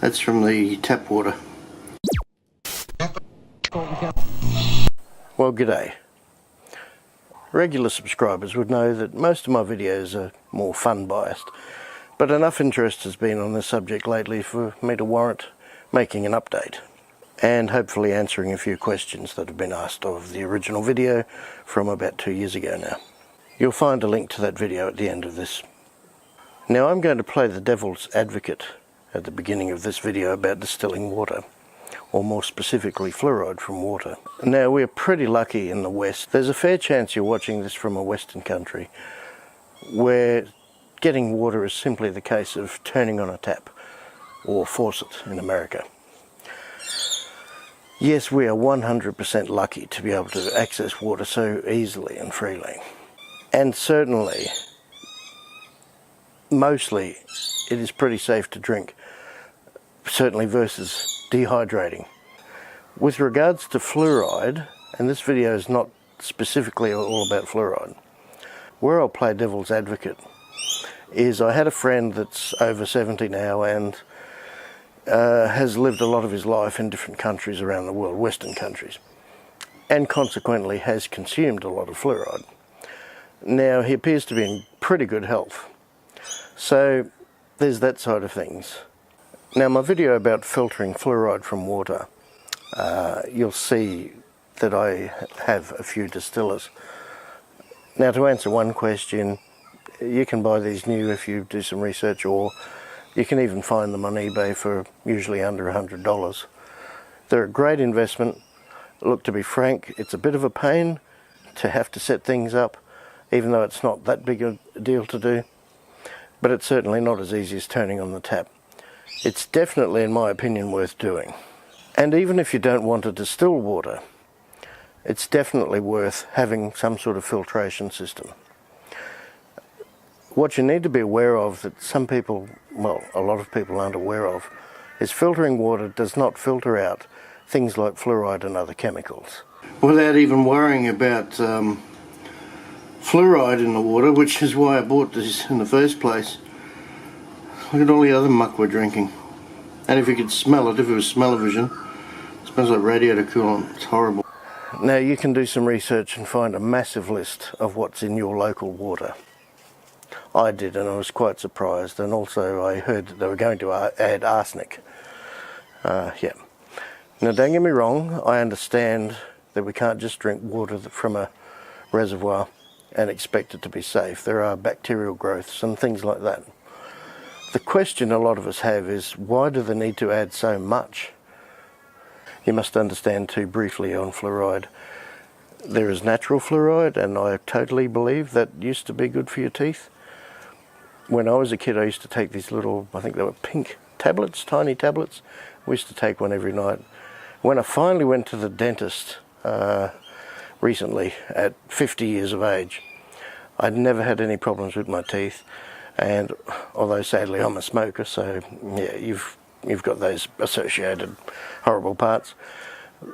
That's from the tap water. Well, g'day. Regular subscribers would know that most of my videos are more fun biased, but enough interest has been on this subject lately for me to warrant making an update and hopefully answering a few questions that have been asked of the original video from about 2 years ago now. You'll find a link to that video at the end of this. Now I'm going to play the devil's advocate at the beginning of this video about distilling water, or more specifically fluoride from water. Now we're pretty lucky in the West. There's a fair chance you're watching this from a Western country where getting water is simply the case of turning on a tap or faucet in America. Yes, we are 100% lucky to be able to access water so easily and freely. And certainly, mostly, it is pretty safe to drink, certainly versus dehydrating. With regards to fluoride, and this video is not specifically all about fluoride, where I'll play devil's advocate is I had a friend that's over 70 now and has lived a lot of his life in different countries around the world, Western countries, and consequently has consumed a lot of fluoride. Now he appears to be in pretty good health, so there's that side of things. Now my video about filtering fluoride from water, you'll see that I have a few distillers. Now to answer one question, you can buy these new if you do some research, or you can even find them on eBay for usually under $100. They're a great investment. Look, to be frank, it's a bit of a pain to have to set things up, even though it's not that big a deal to do, but it's certainly not as easy as turning on the tap. It's definitely, in my opinion, worth doing. And even if you don't want to distill water, it's definitely worth having some sort of filtration system. What you need to be aware of, that some people, well, a lot of people aren't aware of, is filtering water does not filter out things like fluoride and other chemicals. Without even worrying about fluoride in the water, which is why I bought this in the first place. Look at all the other muck we're drinking. And if you could smell it, if it was smell-o-vision, it smells like radiator coolant. It's horrible. Now you can do some research and find a massive list of what's in your local water. I did, and I was quite surprised, and also I heard that they were going to add arsenic. Yeah. Now don't get me wrong, I understand that we can't just drink water from a reservoir and expect it to be safe. There are bacterial growths and things like that. The question a lot of us have is, why do they need to add so much? You must understand too, briefly on fluoride, there is natural fluoride, and I totally believe that used to be good for your teeth. When I was a kid, I used to take these little, I think they were pink tablets, tiny tablets. We used to take one every night. When I finally went to the dentist recently, at 50 years of age, I'd never had any problems with my teeth, and although sadly I'm a smoker, so yeah, you've got those associated horrible parts.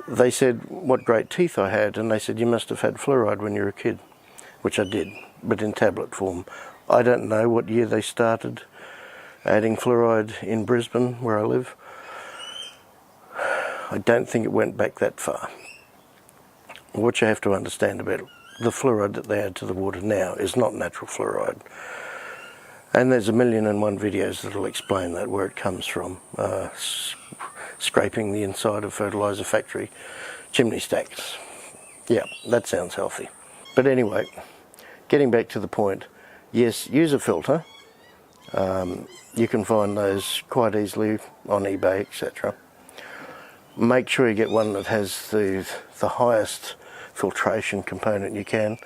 They said what great teeth I had, and they said you must have had fluoride when you were a kid, which I did, but in tablet form. I don't know what year they started adding fluoride in Brisbane, where I live. I don't think it went back that far. What you have to understand about the fluoride that they add to the water now is not natural fluoride. And there's 1,000,001 videos that will explain that, where it comes from. Scraping the inside of fertiliser factory chimney stacks. Yeah, that sounds healthy. But anyway, getting back to the point, yes, use a filter. You can find those quite easily on eBay, etc. Make sure you get one that has the highest filtration component you can,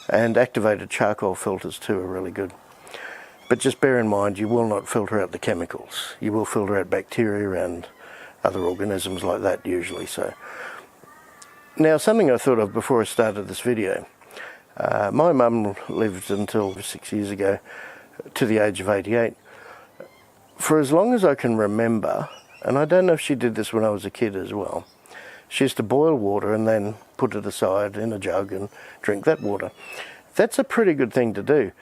and activated charcoal filters too are really good. But just bear in mind, you will not filter out the chemicals. You will filter out bacteria and other organisms like that usually. So now, something I thought of before I started this video. My mum lived until 6 years ago, to the age of 88. For as long as I can remember, and I don't know if she did this when I was a kid as well, she used to boil water and then put it aside in a jug and drink that water. That's a pretty good thing to do.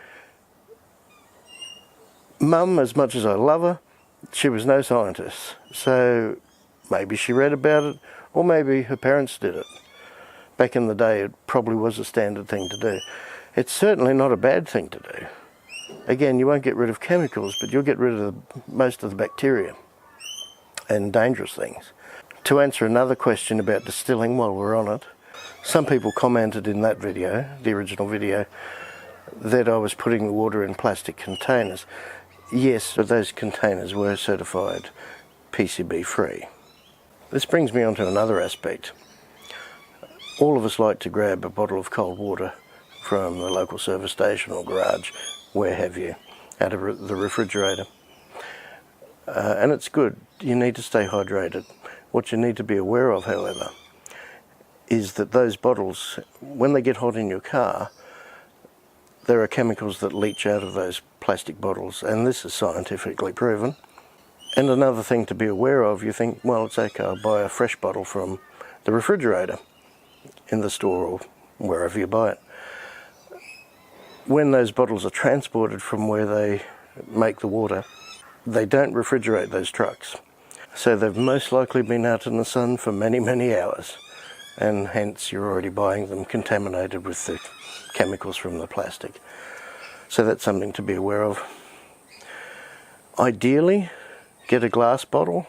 Mum, as much as I love her, She was no scientist, so maybe she read about it, or maybe her parents did it. Back in the day, it probably was a standard thing to do. It's certainly not a bad thing to do. Again, you won't get rid of chemicals, but you'll get rid of most of the bacteria and dangerous things. To answer another question about distilling while we're on it, some people commented in that video, the original video, that I was putting the water in plastic containers. Yes, but those containers were certified PCB free. This brings me on to another aspect. All of us like to grab a bottle of cold water from the local service station or garage, where have you, out of the refrigerator. And it's good. You need to stay hydrated. What you need to be aware of, however, is that those bottles, when they get hot in your car, there are chemicals that leach out of those plastic bottles, and this is scientifically proven. And another thing to be aware of, you think, well, it's okay, I'll buy a fresh bottle from the refrigerator in the store or wherever you buy it. When those bottles are transported from where they make the water, they don't refrigerate those trucks. So they've most likely been out in the sun for many, many hours, and hence you're already buying them contaminated with the chemicals from the plastic. So that's something to be aware of. Ideally, get a glass bottle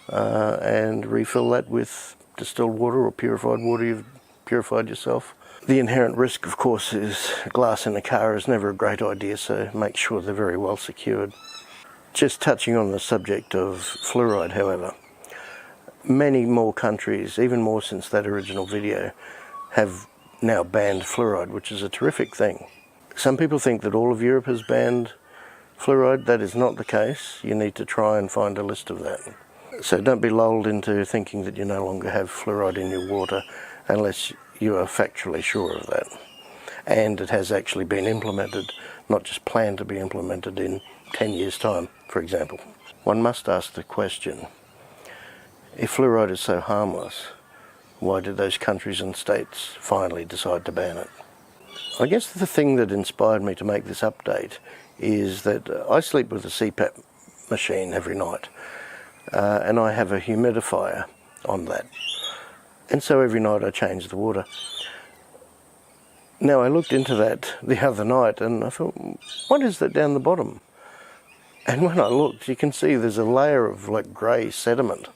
and refill that with distilled water or purified water you've purified yourself. The inherent risk, of course, is glass in a car is never a great idea, so make sure they're very well secured. Just touching on the subject of fluoride, however, many more countries, even more since that original video, have now banned fluoride, which is a terrific thing. Some people think that all of Europe has banned fluoride. That is not the case. You need to try and find a list of that. So don't be lulled into thinking that you no longer have fluoride in your water unless you are factually sure of that. And it has actually been implemented, not just planned to be implemented in 10 years' time, for example. One must ask the question, if fluoride is so harmless, why did those countries and states finally decide to ban it? I guess the thing that inspired me to make this update is that I sleep with a CPAP machine every night, and I have a humidifier on that. And so every night I change the water. Now I looked into that the other night and I thought, what is that down the bottom? And when I looked, you can see there's a layer of like grey sediment.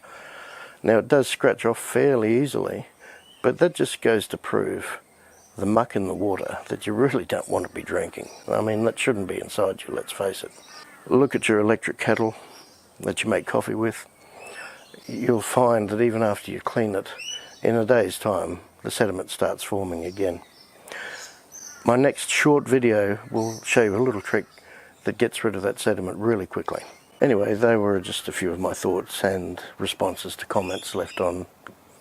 Now it does scratch off fairly easily, but that just goes to prove the muck in the water that you really don't want to be drinking. I mean, that shouldn't be inside you, let's face it. Look at your electric kettle that you make coffee with. You'll find that even after you clean it, in a day's time, the sediment starts forming again. My next short video will show you a little trick that gets rid of that sediment really quickly. Anyway, they were just a few of my thoughts and responses to comments left on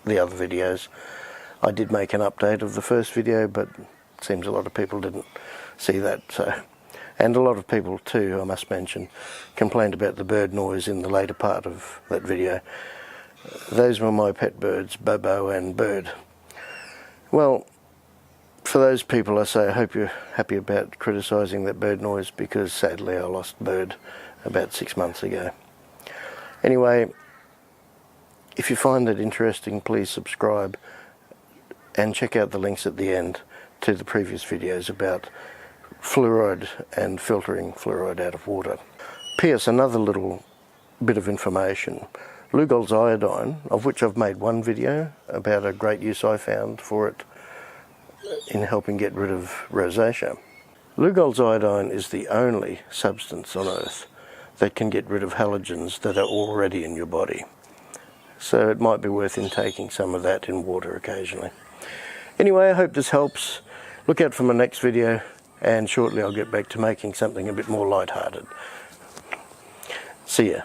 the other videos. I did make an update of the first video, but it seems a lot of people didn't see that. And a lot of people too, I must mention, complained about the bird noise in the later part of that video. Those were my pet birds, Bobo and Bird. Well, for those people I say I hope you're happy about criticising that bird noise, because sadly I lost Bird about 6 months ago. Anyway, if you find it interesting, please subscribe and check out the links at the end to the previous videos about fluoride and filtering fluoride out of water. P.S. another little bit of information. Lugol's iodine, of which I've made one video about a great use I found for it in helping get rid of rosacea. Lugol's iodine is the only substance on earth that can get rid of halogens that are already in your body. So it might be worth intaking some of that in water occasionally. Anyway, I hope this helps. Look out for my next video, and shortly I'll get back to making something a bit more light-hearted. See ya.